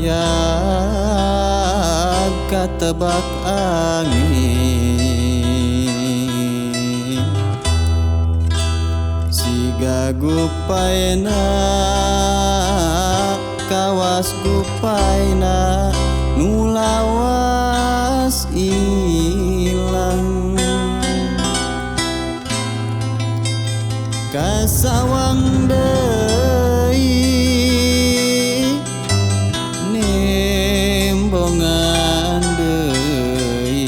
hayag katebak angin siga gupayna kawas gupayna nulawas ilang kasawang deui nembongan deui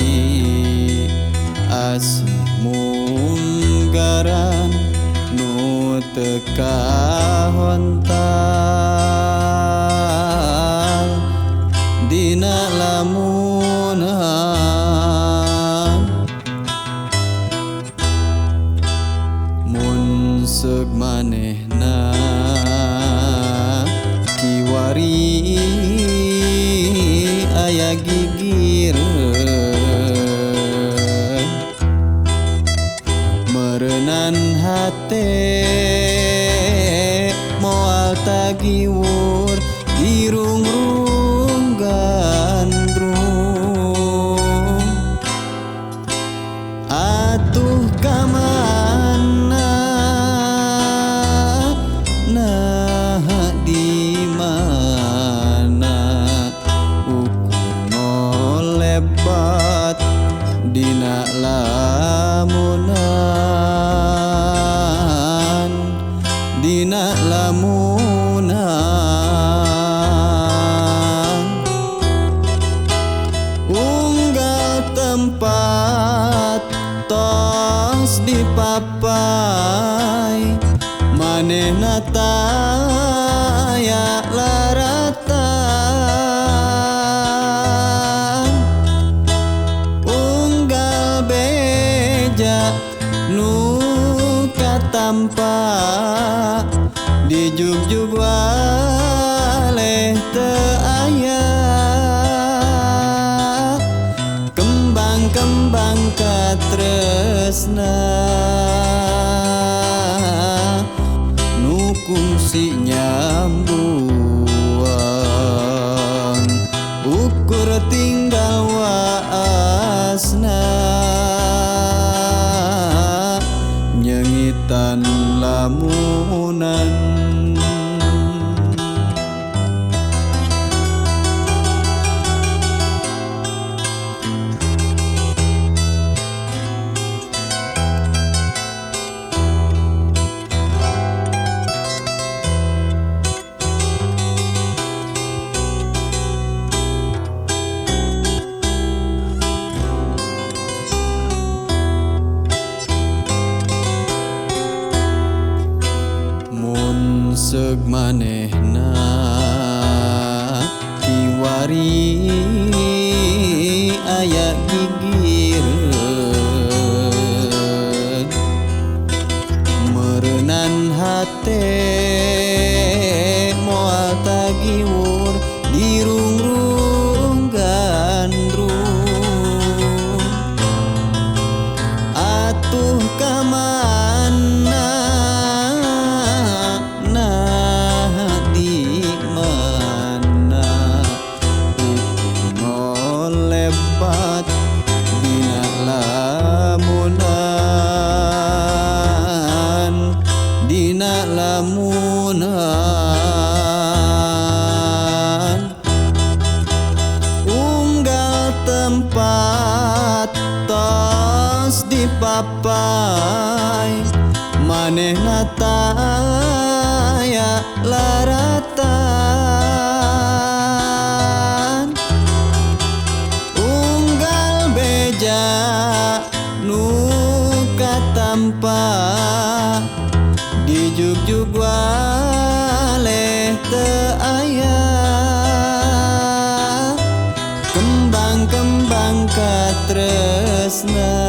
asih munggaran nu teu kahontal dina lamunan mun seug manehna kiwari aya gigireun meureunnan hate moal tagiwur dirungrung gandrung atuh kamana nah di mana ukur lebat dina lamunan dina lamunan unggal tempat tos dipapai manehna taya laratan unggal beja nu katampa di jugjug waleh teu aya kembang-kembang katresna nu kungsi nyambuang ukur tinggal waasna nyengitan lamunan seug manehna kiwari aya gigireun meureunnan hate moal tagiwur dirungrung gandrung atuh kamana dina lamunan dina lamunan unggal tempat tos dipapai manehna taya laratan nu katampa di jugjug waleh teu aya kembang-kembang katresna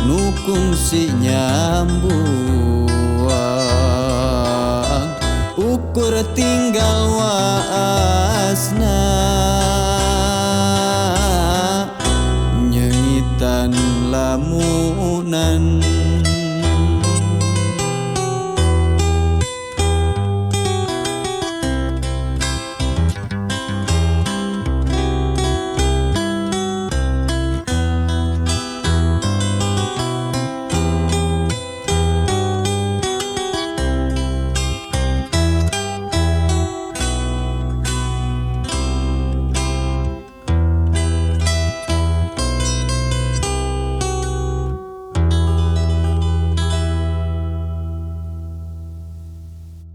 nu kungsi nyambuang ukur tinggal waasna